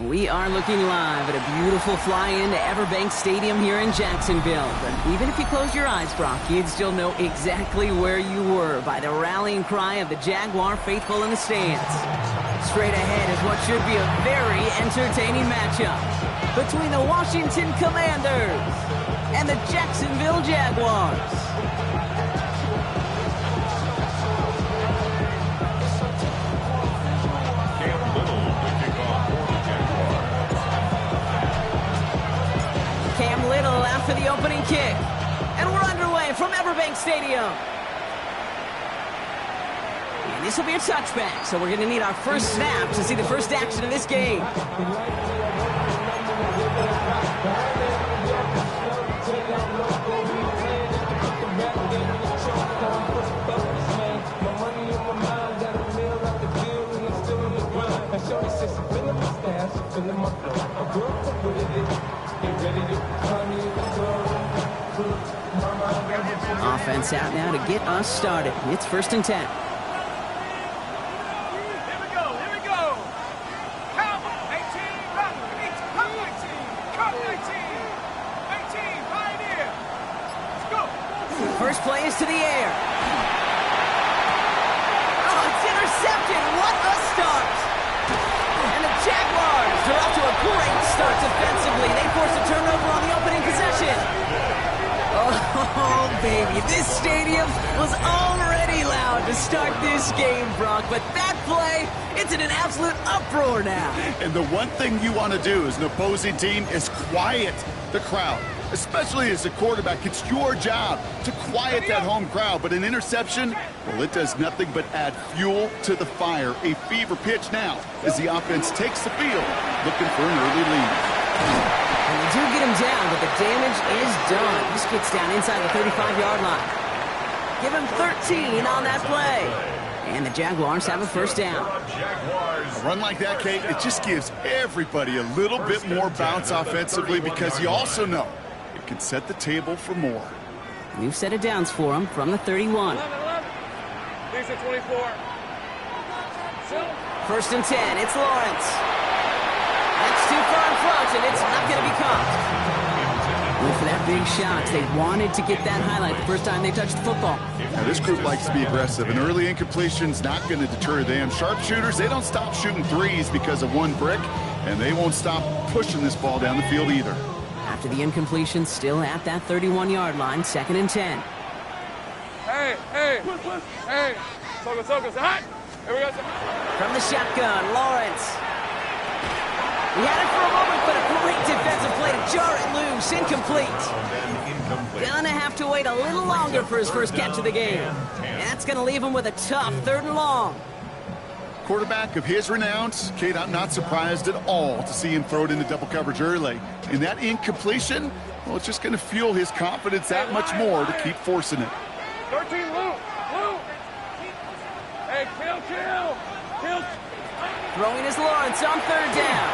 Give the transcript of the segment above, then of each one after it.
We are looking live at a beautiful fly-in to Everbank Stadium here in Jacksonville. But even if you close your eyes, Brock, you'd still know exactly where you were by the rallying cry of the Jaguar faithful in the stands. Straight ahead is what should be a very entertaining matchup between the Washington Commanders and the Jacksonville Jaguars. After the opening kick, and we're underway from Everbank Stadium. And this will be a touchback, so we're going to need our first snap to see the first action of this game. Offense out now to get us started. It's 1st and 10. Here we go. Count 18, run. 19, pioneer. Let's go. First play is to the air. Oh, it's intercepted. What a start. And the Jaguars are off to a great start defensively. They force a turnover on the opening possession. Oh, baby, this stadium was already loud to start this game, Brock, but that play, it's in an absolute uproar now. And the one thing you want to do as an opposing team is quiet the crowd, especially as a quarterback. It's your job to quiet that home crowd, but an interception, well, it does nothing but add fuel to the fire. A fever pitch now as the offense takes the field, looking for an early lead. And they do get him down, but the damage is done. This gets down inside the 35-yard line. Give him 13 on that play. And the Jaguars have a first down. A run like that, Kate, it just gives everybody a little bit more bounce offensively because you also know it can set the table for more. We've set it downs for him from the 31. 24. 1st and 10, it's Lawrence. That's too far in front, and it's not going to be caught. Went for that big shot. They wanted to get that highlight the first time they touched the football. Now, this group likes to be aggressive. An early incompletion's not going to deter them. Sharpshooters, they don't stop shooting threes because of one brick, and they won't stop pushing this ball down the field either. After the incompletion, still at that 31-yard line, 2nd and 10. Hey. Focus. Hot. Here we go. From the shotgun, Lawrence. He had it for a moment, but a great defensive play to jar it loose. Incomplete. Gonna have to wait a little longer for his first catch of the game. That's gonna leave him with a tough 3rd and long. Quarterback of his renown, Kate, I'm not surprised at all to see him throw it into double coverage early. And that incompletion, well, it's just going to fuel his confidence that much more to keep forcing it. 13, Lou. Hey, kill. Throwing is Lawrence on 3rd down.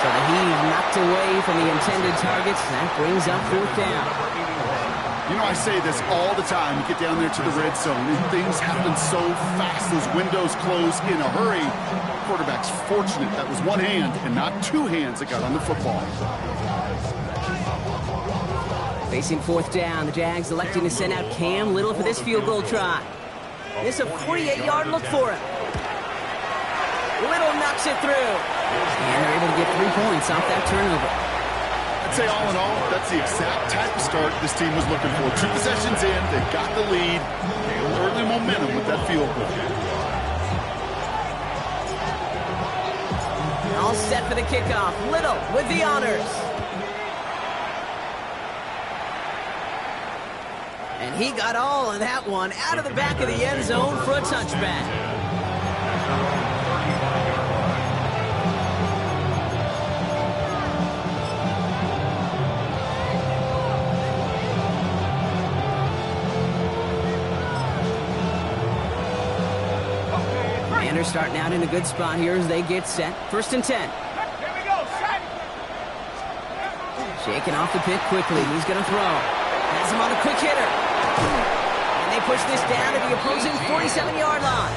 So the heave knocked away from the intended targets. That brings up 4th down. You know, I say this all the time. You get down there to the red zone, and things happen so fast. Those windows close in a hurry. Quarterback's fortunate that was one hand and not two hands that got on the football. Facing 4th down, the Jags electing to send out Cam Little for this field goal try. This is a 48-yard look for him. Little knocks it through. And they're able to get 3 points off that turnover. I'd say all in all, that's the exact type of start this team was looking for. 2 possessions in, they got the lead. Early momentum with that field goal. All set for the kickoff. Little with the honors. And he got all of that one out of the back of the end zone for a touchback. Commanders starting out in a good spot here as they get set. 1st and 10. Here we go, set. Shaking off the pick quickly. He's going to throw. Has him on a quick hitter. And they push this down to the opposing 47-yard line.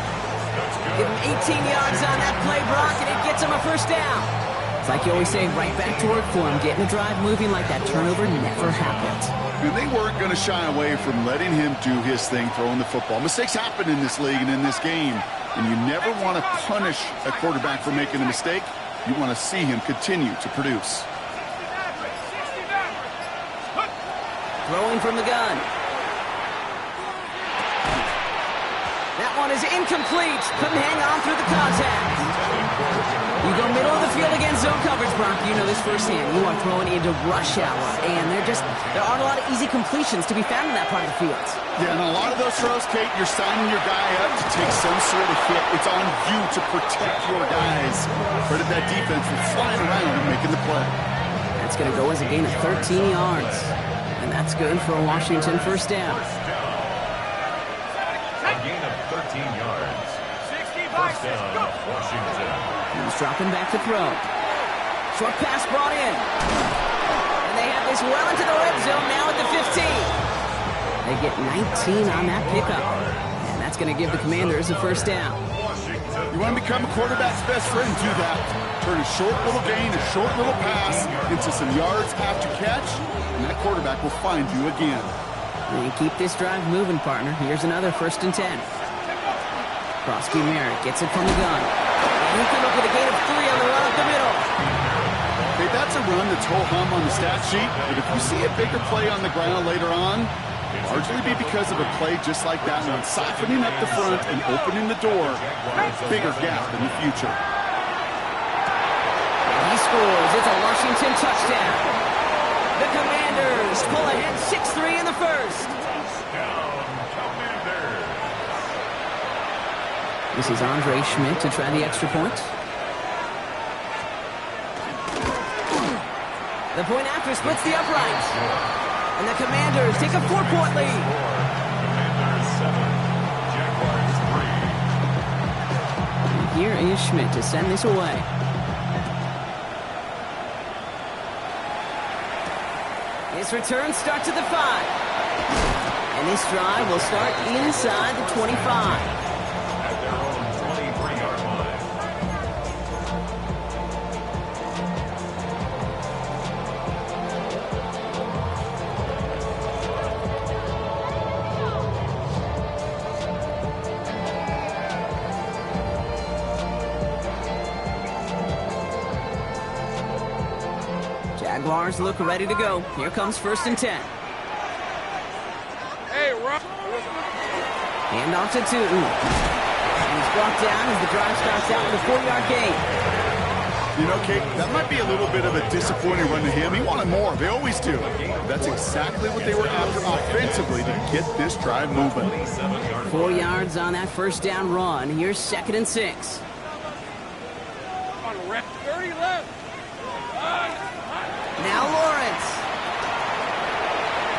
Give him 18 yards on that play, Brock, and it gets him a first down. It's like you always say, right back to work for him, getting the drive moving like that turnover never happened. And they weren't going to shy away from letting him do his thing, throwing the football. Mistakes happen in this league and in this game, and you never want to punish a quarterback for making a mistake. You want to see him continue to produce. Throwing from the gun. That one is incomplete. Couldn't hang on through the contact. You go middle of the field against zone coverage, Brock. You know this firsthand. You are throwing into rush hour, and there aren't a lot of easy completions to be found in that part of the field. Yeah, and a lot of those throws, Kate, you're signing your guy up to take some sort of hit. It's on you to protect your guys. Credit that defense for flying around and making the play. That's going to go as a gain of 13 yards. And that's good for a Washington first down. A gain of 13 yards. First down, Washington. He's dropping back to throw. Short pass brought in. And they have this well into the red zone now at the 15. They get 19 on that pickup. And that's going to give the Commanders a first down. You want to become a quarterback's best friend, do that. Turn a short little gain, a short little pass into some yards after catch, and that quarterback will find you again. And keep this drive moving, partner. Here's another 1st and 10. Crosby Merritt gets it from the gun. And he can look at a gain of 3 on the run up the middle. Okay, that's a run that's ho-hum on the stat sheet, but if you see a bigger play on the ground later on, largely be because of a play just like that one, softening up the front and opening the door, bigger gap in the future. And he scores. It's a Washington touchdown. The Commanders pull ahead 6-3 in the first. This is Andre Schmidt to try the extra point. The point after splits the uprights. And the Commanders take a 4-point lead. Commanders 7, Jaguars 3. Here is Schmidt to send this away. This return starts at the 5. And this drive will start inside the 25. At their own 23-yard line. Jaguars look ready to go. Here comes 1st and 10. Hey, Rob. Hand off to Tootin. And he's brought down as the drive starts out with a 4-yard gain. You know, Kate, that might be a little bit of a disappointing run to him. He wanted more. They always do. That's exactly what they were after offensively to get this drive moving. 4 yards on that first down run. Here's 2nd and 6. On rep 30 left. Now Lawrence.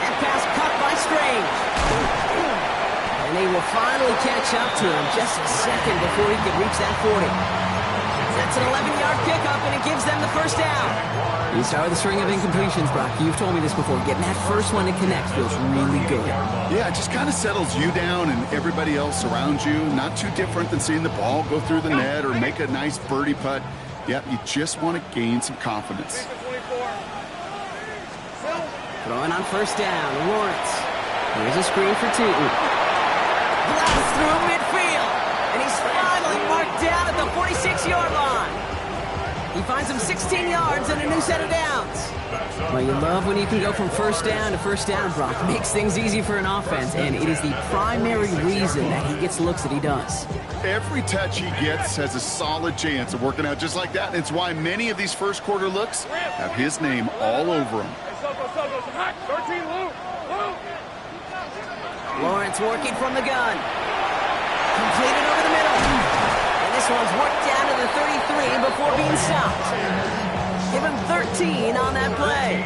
That pass caught by Strange. And they will finally catch up to him just a second before he could reach that 40. That's an 11-yard pickup, and it gives them the first down. You start with a string of incompletions, Brock. You've told me this before. Getting that first one to connect feels really good. Yeah, it just kind of settles you down and everybody else around you. Not too different than seeing the ball go through the net or make a nice birdie putt. Yeah, you just want to gain some confidence. Throwing on first down, Lawrence. Here's a screen for Tootin. Blast through midfield. And he's finally marked down at the 46-yard line. He finds him 16 yards and a new set of downs. Well, you love when you can go from first down to first down, Brock. Makes things easy for an offense, and it is the primary reason that he gets looks that he does. Every touch he gets has a solid chance of working out just like that. And it's why many of these first quarter looks have his name all over them. 13 loop. Lawrence working from the gun. Completed over the middle. And this one's worked down to the 33 before being stopped. Give him 13 on that play.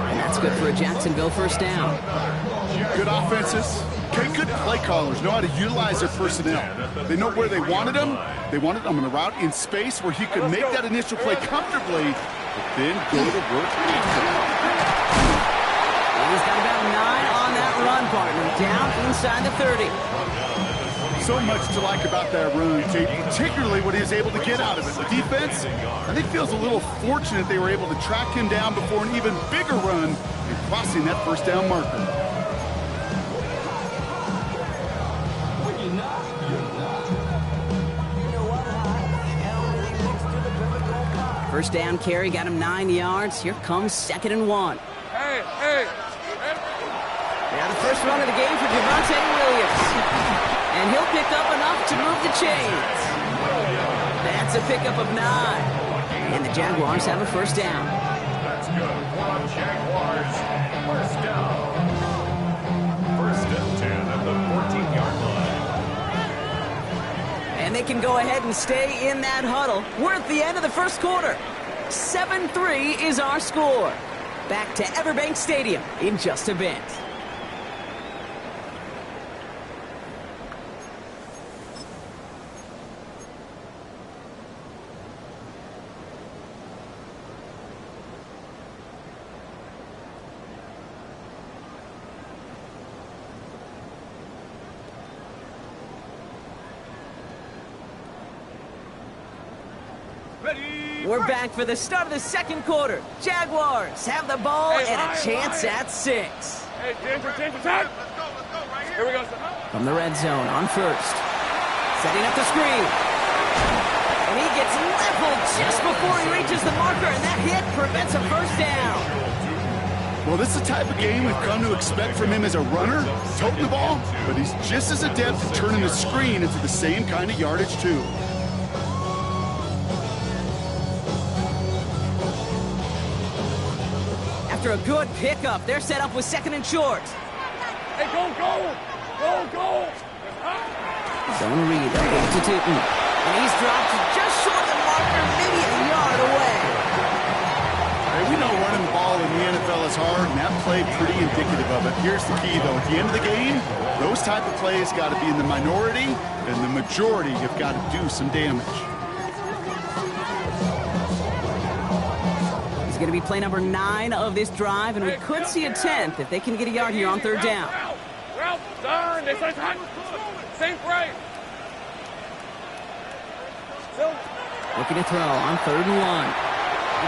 And that's good for a Jacksonville first down. Good offenses. Good play callers know how to utilize their personnel. They know where they wanted them. They wanted them on a route in space where he could make that initial play comfortably, but then go to work. He's got about 9 on that run, partner. Down inside the 30. So so much to like about that run, Tate, particularly what he was able to get out of it. The defense, I think, feels a little fortunate they were able to track him down before an even bigger run and crossing that first down marker. First down carry got him 9 yards. Here comes 2nd and 1. Hey. Now the first run of the game for Javonte Williams. And he'll pick up enough to move the chains. That's a pickup of 9. And the Jaguars have a first down. That's good for the Jaguars. First down. First and 10 at the 14-yard line. And they can go ahead and stay in that huddle. We're at the end of the first quarter. 7-3 is our score. Back to Everbank Stadium in just a bit. We're back for the start of the second quarter. Jaguars have the ball and a chance at 6. Hey, Ginger, time. Here we go, sir. From the red zone on first. Setting up the screen. And he gets leveled just before he reaches the marker, and that hit prevents a first down. Well, this is the type of game we've come to expect from him as a runner, toting the ball, but he's just as adept at turning the screen into the same kind of yardage, too. After a good pickup, they're set up with 2nd and short. Hey, go! Zone read up to Tootin. And he's dropped just short of the marker, maybe a yard away. Hey, we know running the ball in the NFL is hard, and that play pretty indicative of it. Here's the key, though. At the end of the game, those type of plays got to be in the minority, and the majority have got to do some damage. Going to be play number 9 of this drive, and we could see a 10th if they can get a yard here on 3rd down. Ralph, darn, they say time. Same right. Looking to throw on 3rd and 1.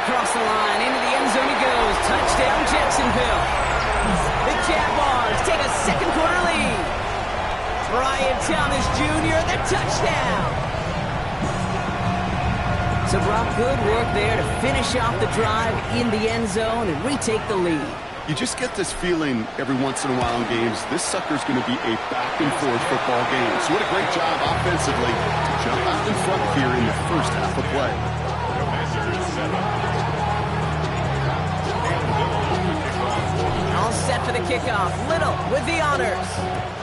Across the line, into the end zone he goes. Touchdown, Jacksonville. The Jaguars take a second quarter lead. Brian Thomas Jr., the touchdown. So, Brock, good work there to finish off the drive in the end zone and retake the lead. You just get this feeling every once in a while in games, this sucker's going to be a back-and-forth football game. So what a great job offensively to jump out in front here in the first half of play. All set for the kickoff. Little with the honors.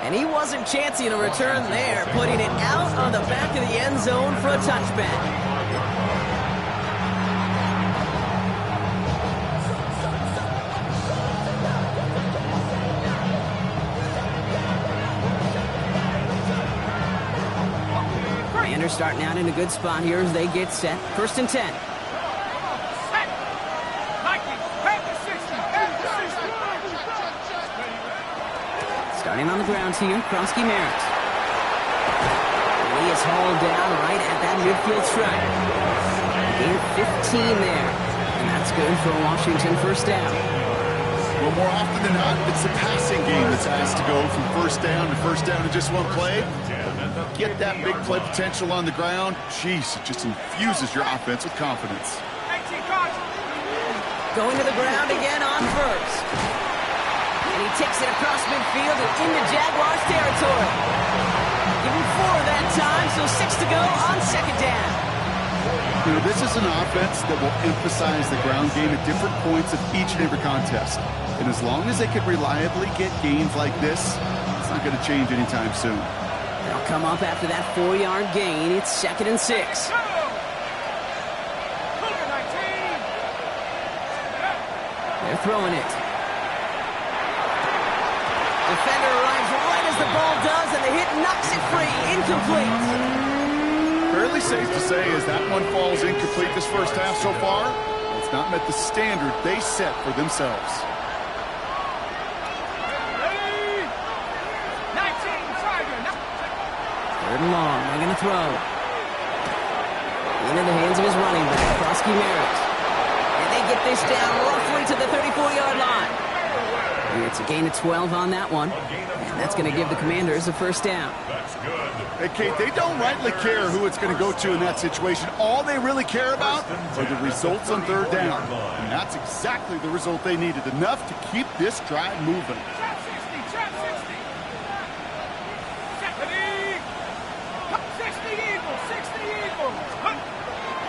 And he wasn't chancing a return there, putting it out on the back of the end zone for a touchback. Commanders starting out in a good spot here as they get set. 1st and 10. Starting on the ground here, Kronsky Merritt. He is hauled down right at that midfield stripe. Gain 15 there. And that's good for a Washington first down. Well, more often than not, it's the passing game that's asked to go from first down in just one play. Get that big play potential on the ground. Jeez, it just infuses your offense with confidence. Going to the ground again on first. And he takes it across midfield and into Jaguars territory. Give him 4 that time, so 6 to go on 2nd down. You know, this is an offense that will emphasize the ground game at different points of each and every contest. And as long as they can reliably get gains like this, it's not going to change anytime soon. They'll come up after that 4-yard gain. It's 2nd and 6. They're throwing it. Defender arrives right as the ball does, and the hit knocks it free. Incomplete. Fairly safe to say as that one falls incomplete this first half so far, it's not met the standard they set for themselves. long. They're going to throw. Into the hands of his running back, Krosky Merritt. And they get this down roughly to the 34-yard line. It's a gain of 12 on that one. And that's going to give the Commanders a first down. That's good. Hey, Kate, they don't rightly care who it's going to go to in that situation. All they really care about are the results on third down. And that's exactly the result they needed. Enough to keep this drive moving.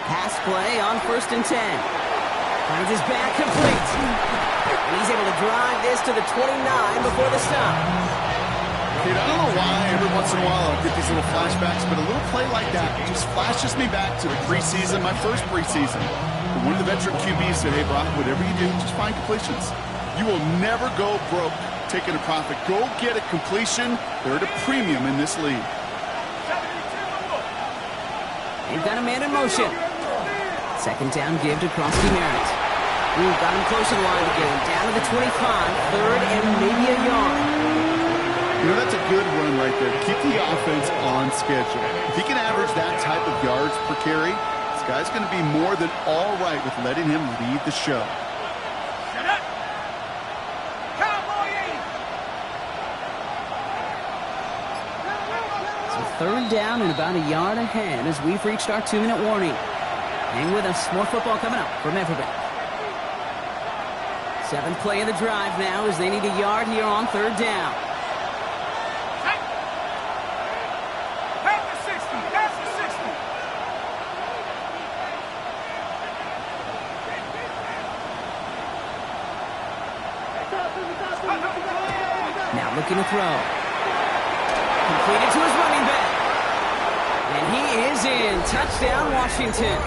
Pass play on 1st and 10. Finds his back complete. And he's able to drive this to the 29 before the stop. Kate, I don't know why every once in a while I'll get these little flashbacks, but a little play like that just flashes me back to the preseason, my first preseason. When one of the veteran QBs said, hey, Brock, whatever you do, just find completions. You will never go broke taking a profit. Go get a completion. They're at a premium in this league. They've got a man in motion. Second down give to Krosky Merritt. Got him close to the line again. Down to the 25. Third and maybe a yard. You know, that's a good run right there. Keep the offense on schedule. If he can average that type of yards per carry, this guy's going to be more than all right with letting him lead the show. Third down and about a yard ahead as we've reached our 2-minute warning. Hang with us. More football coming up from Everbank. 7th play of the drive now as they need a yard here on third down. Now looking to throw. Completed to his running back. And he is in. Touchdown, Washington.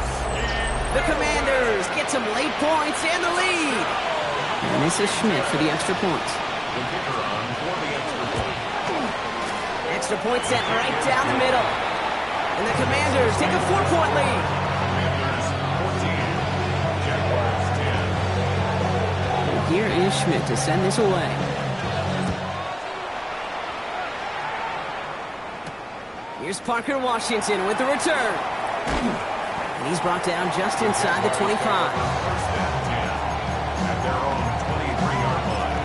The Commanders get some late points and the lead. And this is Schmidt for the extra points. Extra point set right down the middle. And the Commanders take a 4-point lead. And here is Schmidt to send this away. Here's Parker Washington with the return. And he's brought down just inside the 25. At their own 23-yard line.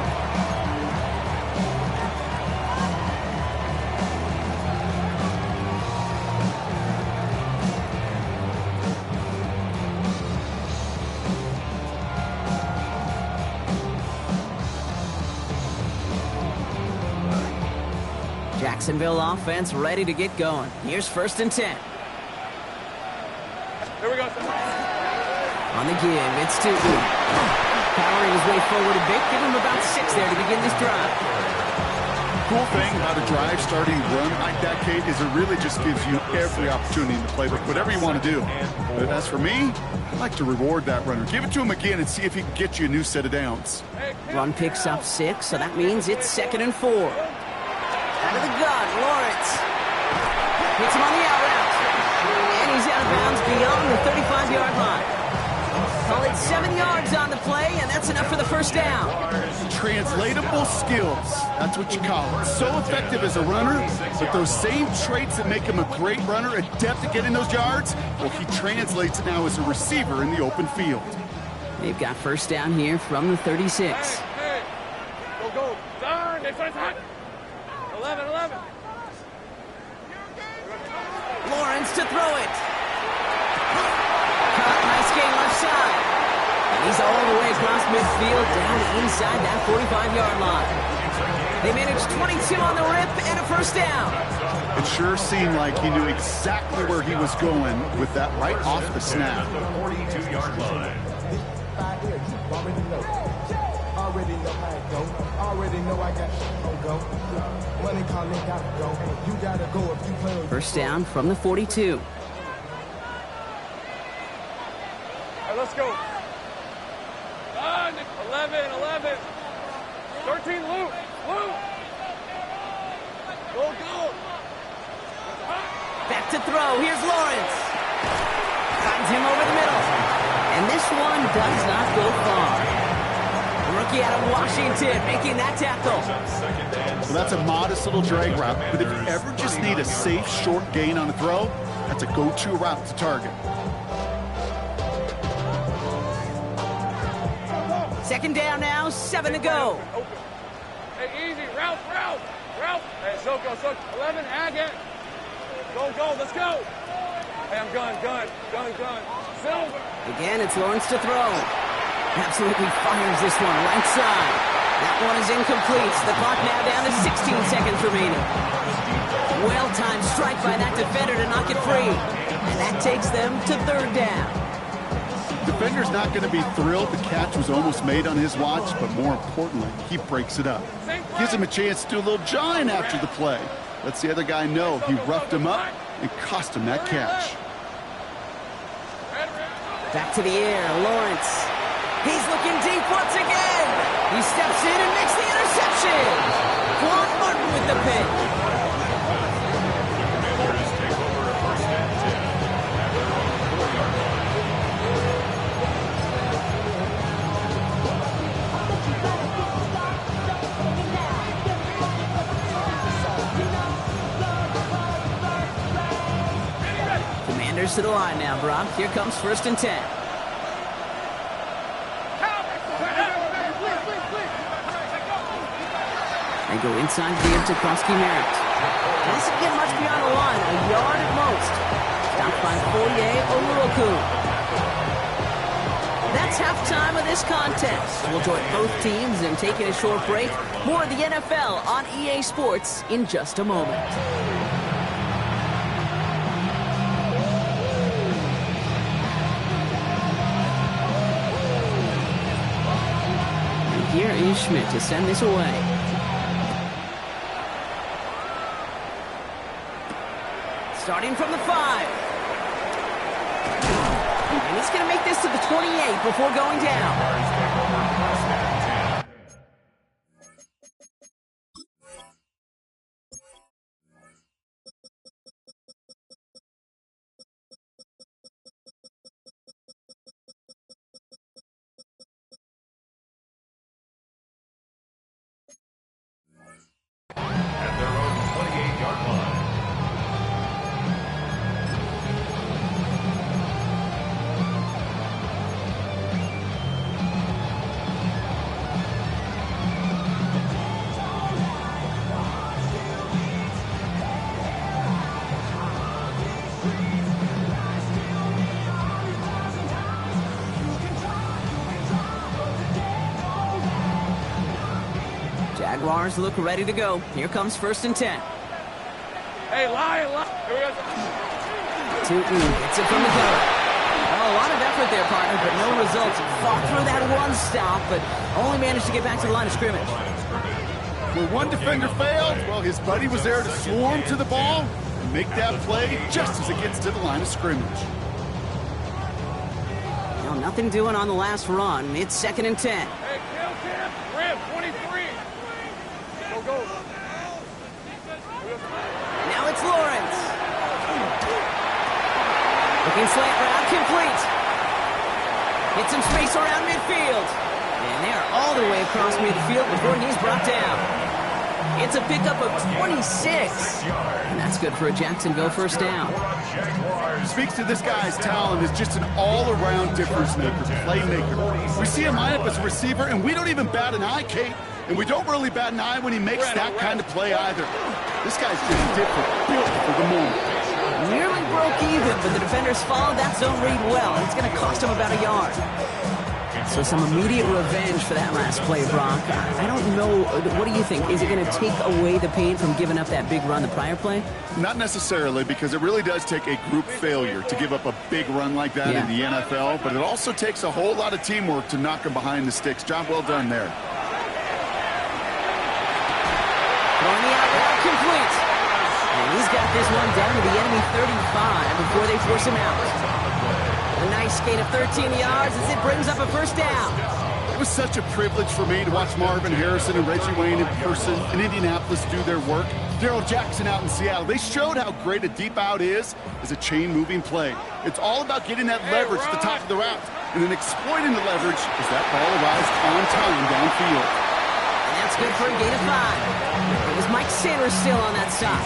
Jacksonville offense ready to get going. Here's 1st and 10. Here we go. On the give, it's Tootin. Powering his way forward a bit, give him about 6 there to begin this drive. Cool thing about a drive starting run like that, Kate, is it really just gives you every opportunity in the playbook, whatever you want to do. But as for me, I like to reward that runner. Give it to him again and see if he can get you a new set of downs. Run picks up 6, so that means it's 2nd and 4. Out of the gun, Lawrence. Hits him on the out route. And he's out of bounds beyond the 35-yard line. Call it 7 yards on the play, and that's enough for the first down. Translatable skills. That's what you call it. So effective as a runner, but those same traits that make him a great runner, adept at getting those yards, well, he translates it now as a receiver in the open field. They've got first down here from the 36. Hey, go. Darn, they fight hot. 11. Lawrence to throw it. Caught, nice gain left side. And he's all the way across midfield down inside that 45-yard line. They managed 22 on the rip and a first down. It sure seemed like he knew exactly where he was going with that right off the snap. The 42-yard line. Already know how it go. Already know I got to go. Money calling, gotta go. You gotta go if you play. First down from the 42. All right, let's go. 11. 13, Luke. Go. Back to throw. Here's Lawrence. Finds him over the middle. And this one does not go far. rookie out of Washington making that tackle. Well, that's a modest little drag route, but if you ever just need a safe, short gain on a throw, that's a go-to route to target. Second down now, 7 to go. Hey, easy. Ralph. Hey, Soko. 11, ag it. Go, let's go. Hey, I'm gun. Silver. Again, it's Lawrence to throw. Absolutely fires this one, right side. That one is incomplete. The clock now down to 16 seconds remaining. Well-timed strike by that defender to knock it free. And that takes them to third down. Defender's not going to be thrilled the catch was almost made on his watch, but more importantly, he breaks it up. Gives him a chance to do a little jawing after the play. Lets the other guy know he roughed him up and cost him that catch. Back to the air, Lawrence. He's looking deep once again. He steps in and makes the interception. Quan Martin with the pick. Commanders take over first and 10 at their own 4-yard line. Commanders to the line now, Brock. Here comes first and 10. They go inside here to Koski-Merritt. Doesn't get much beyond the line, a yard at most. Stopped by Foye Oluoku. That's halftime of this contest. We'll join both teams in taking a short break. More of the NFL on EA Sports in just a moment. And here is Schmidt to send this away. Starting from the 5. And he's going to make this to the 28 before going down. At their own 28-yard line. Jaguars look ready to go. Here comes first and 10. Hey, lie. Here we go. Tootin gets it from the gun. Oh, a lot of effort there, partner, but no results. Fought through that one stop, but only managed to get back to the line of scrimmage. Where one defender failed, well, his buddy was there to swarm to the ball and make that play just as it gets to the line of scrimmage. Now, nothing doing on the last run. It's second and 10. Hey, kill Tim. Rim, 23. Go. Now it's Lawrence. Looking slant route, complete. Hits some space around midfield. And they're all the way across midfield before he's brought down. It's a pickup of 26. And that's good for a Jacksonville first down. Speaks to this guy's talent as just an all-around difference maker, playmaker. We see him line up as a receiver, and we don't even bat an eye, Kate. And we don't really bat an eye when he makes that kind of play either. This guy's just different, built for the moment. Nearly broke even, but the defenders followed that zone read well. It's going to cost him about a yard. So some immediate revenge for that last play, Brock. I don't know. What do you think? Is it going to take away the pain from giving up that big run the prior play? Not necessarily, because it really does take a group failure to give up a big run like that in the NFL, but it also takes a whole lot of teamwork to knock him behind the sticks. Job well done there. Throwing the out route complete. And he's got this one down to the enemy 35 before they force him out. A nice gain of 13 yards as it brings up a first down. It was such a privilege for me to watch Marvin Harrison and Reggie Wayne in person in Indianapolis do their work. Darrell Jackson out in Seattle. They showed how great a deep out is as a chain-moving play. It's all about getting that leverage at the top of the route. and then exploiting the leverage as that ball arrives on time downfield. And that's good for a gain of 5. It was Mike Sanders still on that side.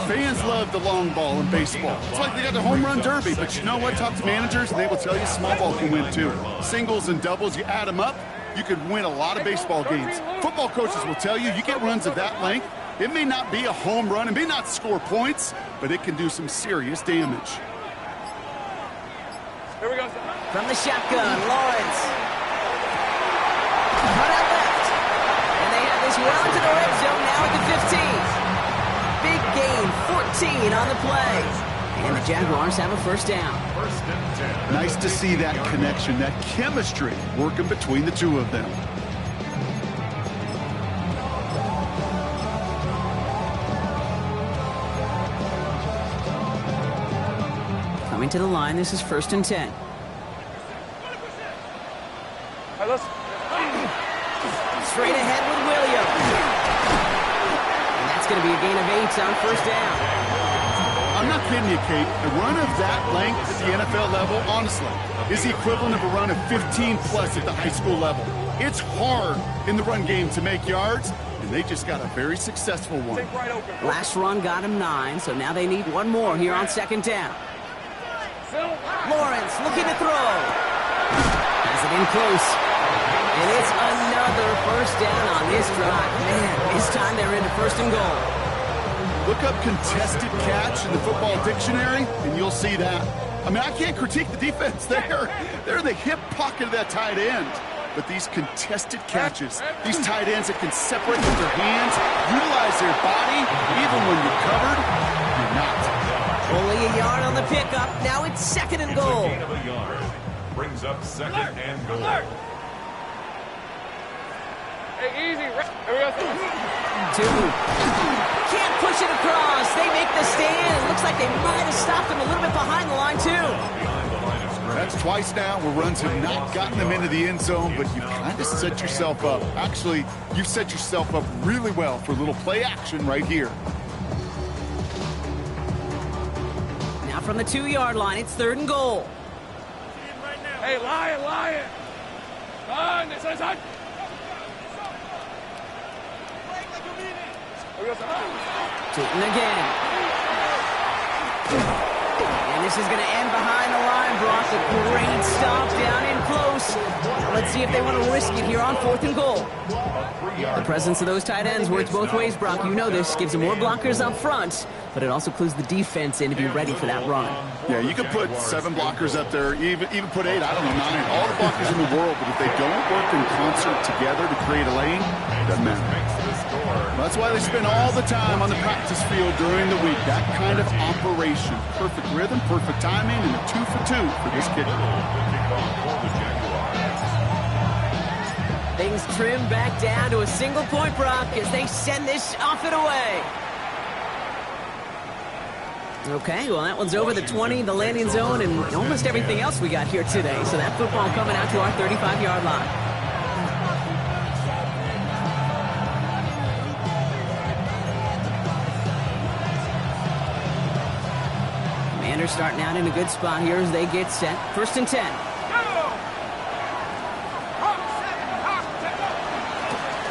Fans love the long ball in baseball. It's like they got the home run derby, but you know what? Talk to managers, and they will tell you small ball can win too. Singles and doubles, you add them up, you could win a lot of baseball games. Football coaches will tell you get runs of that length. It may not be a home run, it may not score points, but it can do some serious damage. Here we go. From the shotgun, Lawrence. Cut out left. And they have this well into the red zone now at the 15. Big gain, 14 on the play. And the Jaguars have a first down. Nice to see that connection, that chemistry working between the two of them. Coming to the line, this is 1st and 10. Hey, let's... Straight ahead with Williams. And that's going to be a gain of 8 on first down. I'm not kidding you, Kate. A run of that length at the NFL level, honestly, is the equivalent of a run of 15-plus at the high school level. It's hard in the run game to make yards, and they just got a very successful one. Last run got him 9, so now they need one more here on 2nd down. Lawrence looking to throw. Has it in close. And it's another first down on this drive. Man, this time they're into 1st and goal. Look up contested catch in the football dictionary, and you'll see that. I mean, I can't critique the defense there. They're in the hip pocket of that tight end. But these contested catches, these tight ends that can separate with their hands, utilize their body, even when you're covered, you're not. Only a yard on the pickup. Now it's 2nd and goal. Gain of a yard. Brings up 2nd and goal. Hey, easy. Here we go. 2. Can't push it across. They make the stand. It looks like they might have stopped him a little bit behind the line, too. That's twice now where runs have not gotten them into the end zone, but you've kind of set yourself up. Actually, you've set yourself up really well for a little play action right here. Now from the 2-yard line, it's 3rd and goal. Hey, Lion. Son, it's on. Tootin again. And this is going to end behind the line, Brock. A great stop down in close. Now let's see if they want to risk it here on 4th and goal. The presence of those tight ends works both ways, Brock. You know this. Gives them more blockers up front, but it also clues the defense in to be ready for that run. Yeah, you could put 7 blockers up there, even put 8, I don't know, 9. All the blockers in the world, but if they don't work in concert together to create a lane, it doesn't matter. That's why they spend all the time on the practice field during the week. That kind of operation. Perfect rhythm, perfect timing, and a 2 for 2 for this kicker. Things trim back down to a single point, Brock, as they send this off and away. Okay, well, that one's over the 20, the landing zone, and almost everything else we got here today. So that football coming out to our 35-yard line. Commanders starting out in a good spot here as they get set. 1st and 10.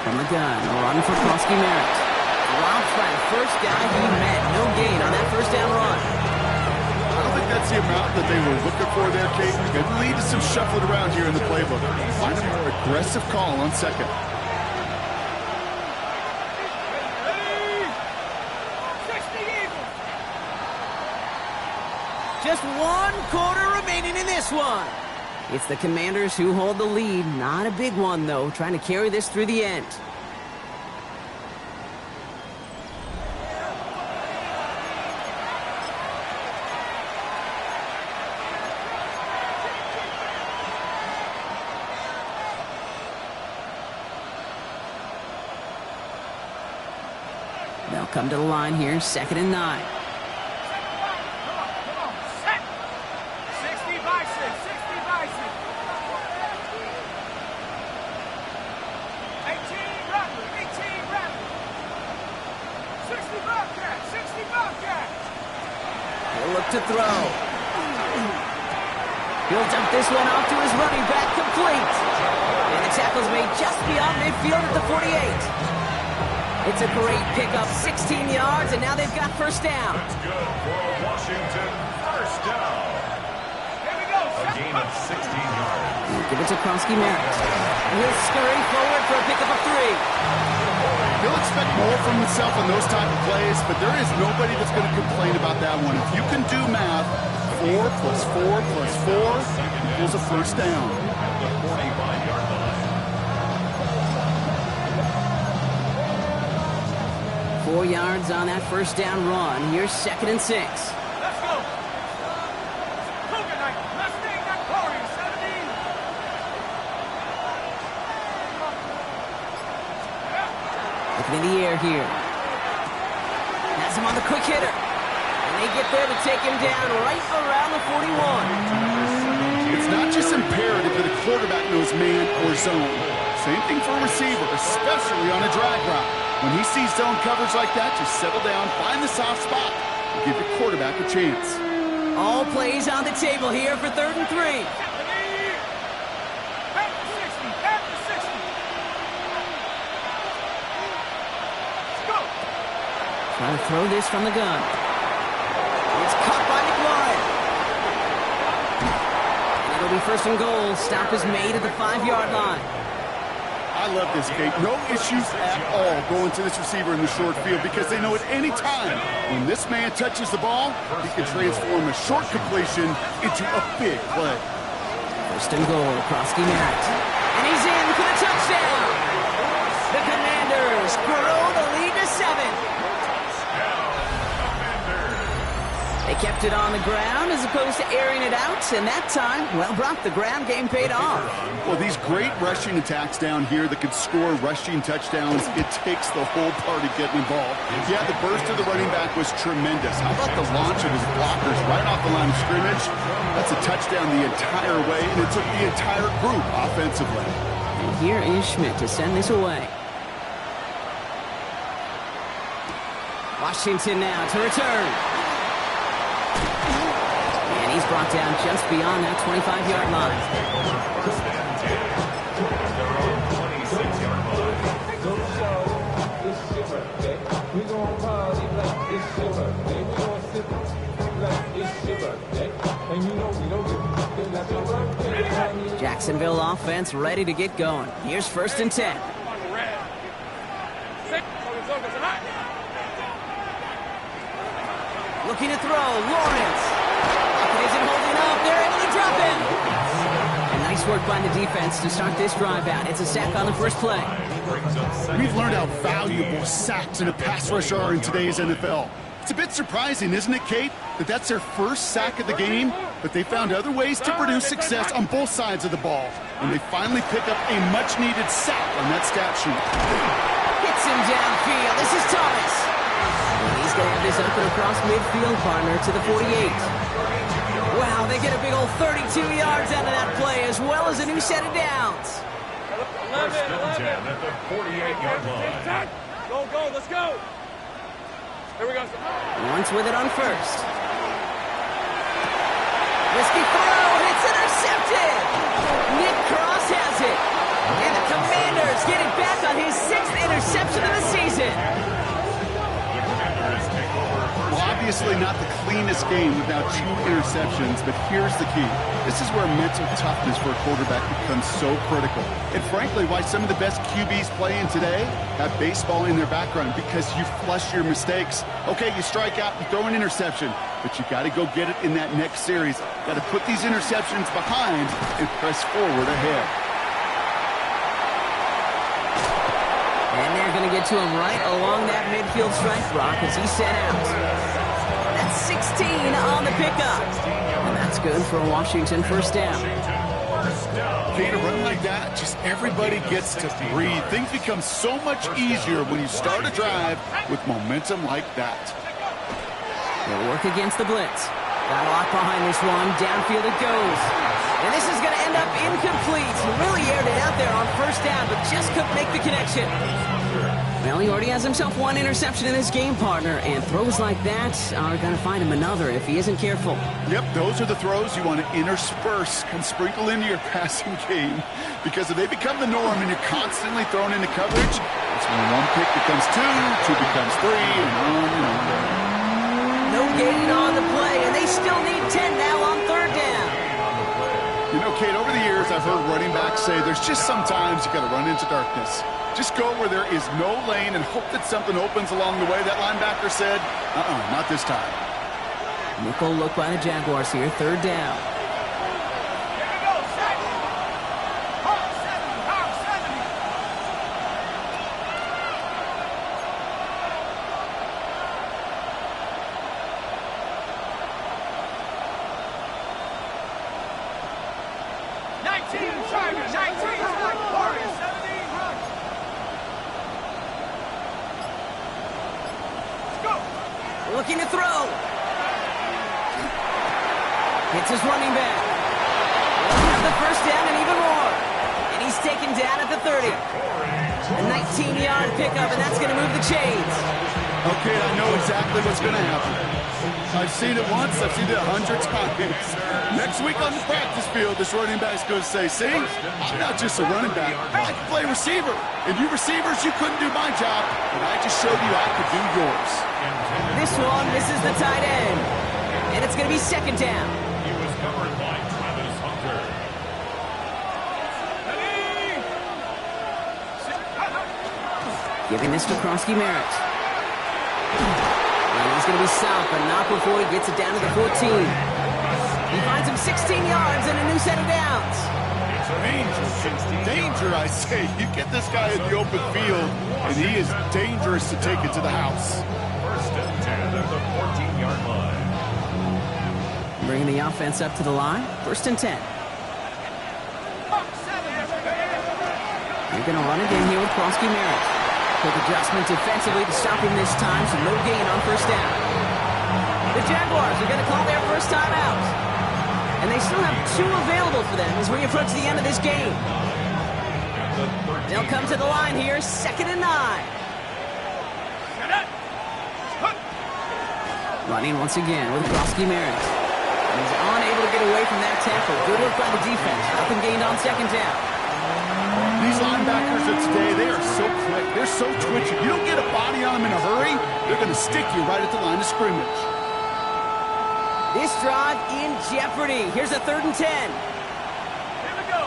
From the gun, run for Krosky Merritt. Dropped by the first guy he met. No gain on that first down run. I don't think that's the amount that they were looking for there, Kate. It could lead to some shuffling around here in the playbook. Find a more aggressive call on 2nd. Just 1 quarter remaining in this one. It's the Commanders who hold the lead. Not a big one, though, trying to carry this through the end. They'll come to the line here, 2nd and 9. He'll look to throw. He'll dump this one off to his running back, complete. And the tackle's made just beyond midfield at the 48. It's a great pickup, 16 yards, and now they've got first down. That's good for a Washington first down. Here we go. A gain of 16 yards. Give it to Krosky-Merritt. He'll scurry forward for a pickup of 3. He'll expect more from himself in those type of plays, but there is nobody that's going to complain about that one. If you can do math, 4 plus 4 plus 4 equals a first down. At the 45-yard line. 4 yards on that first down run. Here's 2nd and 6. Let's go. Cougar night. Mustang, not Corey. 17. Looking in the air here. Has him on the quick hitter. And they get there to take him down right around the 41. It's not just imperative that a quarterback knows man or zone. Same thing for a receiver, especially on a drag route. When he sees zone coverage like that, just settle down, find the soft spot, and give your quarterback a chance. All plays on the table here for 3rd and 3. Back to 60. Back to 60. Let's go. Trying to throw this from the gun. It's caught by McLaurin. And it'll be 1st and goal. Stop is made at the 5-yard line. I love this, Kate. No issues at all going to this receiver in the short field because they know at any time when this man touches the ball, he can transform a short completion into a big play. 1st and goal. Krosky-Merritt. And he's in for the touchdown. The Commanders grow the lead to 7. They kept it on the ground as opposed to airing it out, and that time, well, Brock, the ground game paid off. Well, these great rushing attacks down here that can score rushing touchdowns, it takes the whole party getting involved. Yeah, the burst of the running back was tremendous. How about the launch of his blockers right off the line of scrimmage? That's a touchdown the entire way, and it took the entire group offensively. And here is Schmidt to send this away. Washington now to return. And he's brought down just beyond that 25-yard line. First and 10. Their own 26-yard line. It's your birthday. We gon' party like it's your birthday. We gon' sip like it's your birthday. And you know we don't give a fuck like your birthday. Jacksonville offense ready to get going. Here's 1st and 10. Looking to throw, Lawrence. Pocket isn't holding up. They're able to drop him. And nice work by the defense to start this drive out. It's a sack on the first play. We've learned how valuable sacks in a pass rush are in today's NFL. It's a bit surprising, isn't it, Kate, that that's their first sack of the game, but they found other ways to produce success on both sides of the ball, and they finally pick up a much-needed sack on that stat sheet. Hits him downfield. This is Thomas. And he's going to have this up and across midfield, partner, to the 48. Wow, they get a big old 32 yards out of that play, as well as a new set of downs. First and 10 at the 48-yard line. Go, let's go. Here we go. Once with it on 1st. Risky throw, and it's intercepted. Nick Cross has it. And the Commanders get it back on his 6th interception of the season. Well, obviously not the cleanest game without 2 interceptions, but here's the key. This is where mental toughness for a quarterback becomes so critical. And frankly, why some of the best QBs playing today have baseball in their background, because you flush your mistakes. Okay, you strike out, you throw an interception, but you got to go get it in that next series. Got to put these interceptions behind and press forward ahead. And they're going to get to him right along that midfield strike, Brock, as he set out. That's 16 on the pickup. And that's good for a Washington first down. Kate, a run like that, just everybody gets to breathe. Things become so much easier when you start a drive with momentum like that. They'll work against the blitz. Got a lot behind this one. Downfield it goes. And this is going to end up incomplete. He really aired it out there on first down, but just couldn't make the connection. Well, he already has himself one interception in his game, partner, and throws like that are going to find him another if he isn't careful. Yep, those are the throws you want to intersperse and sprinkle into your passing game, because if they become the norm and you're constantly thrown into coverage, it's when one pick becomes two, two becomes three, and on and on. No gain on the play, and they still need 10 now on third down. You know, Kate, over the years, I've heard running backs say there's just sometimes you got to run into darkness. Just go where there is no lane and hope that something opens along the way. That linebacker said, not this time. Nickel look by the Jaguars here, third down. Looking to throw. Hits his running back. He'll have the first down and even more. And he's taken down at the 30. A 19-yard pickup, and that's going to move the chains. Okay, I know exactly what's going to happen. I've seen it once. I've seen it 100 times. Next week on the practice field, this running back's going to say, see, I'm not just a running back. I can play receiver. And you receivers, you couldn't do my job, but I just showed you I could do yours. This one misses the tight end. And it's going to be second down. He was covered by Travis Hunter. Giving this to Krosky-Merritt. And he's going to be stopped, but not before he gets it down to the 14. He finds him 16 yards and a new set of downs. Danger, I say. You get this guy in the open field, and he is dangerous to take it to the house. First and 10 at the 14-yard line. Bringing the offense up to the line. First and 10. You're going to run again here with Krosky-Merritt. Quick adjustment defensively to stop him this time, so no gain on first down. The Jaguars are going to call their first time out. And they still have two available for them as we approach the end of this game. They'll come to the line here, second and 9. Running once again with Krosky-Merritt. He's unable to get away from that tackle. Good work by the defense. Nothing gained on second down. These linebackers of today, they are so quick. They're so twitchy. You don't get a body on them in a hurry, they're going to stick you right at the line of scrimmage. This drive in jeopardy. Here's a third and 10. Here we go.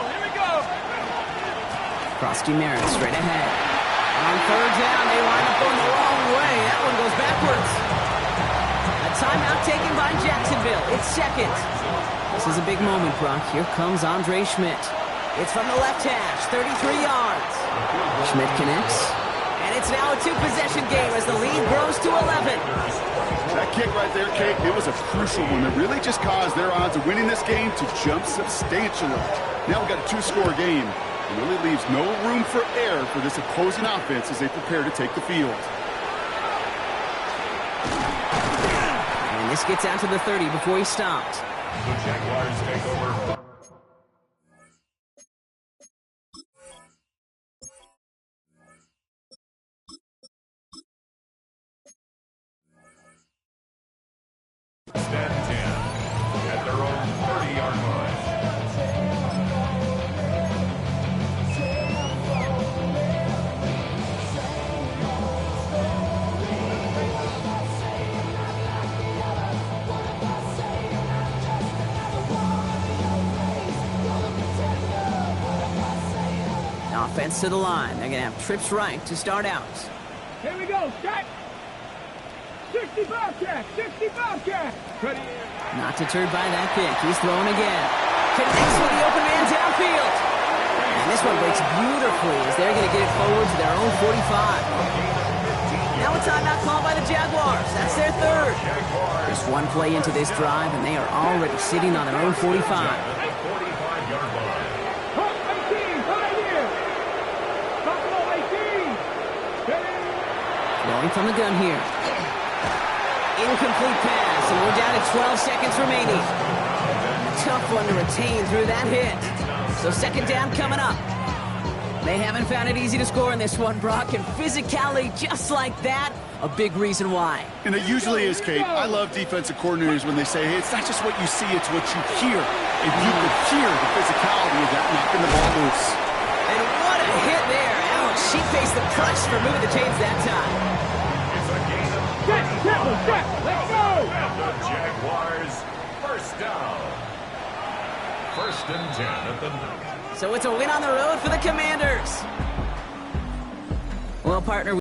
Krosky-Merritt straight ahead. On third down, they wind up going the wrong way. That one goes backwards. A timeout taken by Jacksonville. It's second. This is a big moment, Brock. Here comes Andre Schmidt. It's from the left hash, 33 yards. Schmidt connects. And it's now a two-possession game as the lead grows to 11. That kick right there, Kate, it was a crucial one that really just caused their odds of winning this game to jump substantially. Now we've got a two-score game. It really leaves no room for error for this opposing offense as they prepare to take the field. And this gets out to the 30 before he stopped. The Jaguars take over. Stand 10 at their own 30-yard line. Offense to the line. They're going to have trips right to start out. Here we go, Jack. 65 Jack, 65 Jack. Ready. Not deterred by that pick. He's throwing again. Connects with the open man downfield. And this one breaks beautifully as they're going to get it forward to their own 45. Now a timeout called by the Jaguars. That's their third. Just one play into this drive, and they are already sitting on their own 45. 45-yard line. Hawk 18, right here. Buffalo 18. Ready. Throwing from the gun here. Incomplete pass, and we're down to 12 seconds remaining. A tough one to retain through that hit. So second down coming up. They haven't found it easy to score in this one, Brock, and physicality just like that, a big reason why. And it usually is, Kate. I love defensive coordinators when they say, hey, it's not just what you see, it's what you hear. And you could hear the physicality of that knocking the ball loose. And what a hit there. Ouch, she faced the press for moving the chains that time. It's a gain of 35. Let's go! And the Jaguars first down. First and 10 at the 9. So it's a win on the road for the Commanders. Well, partner,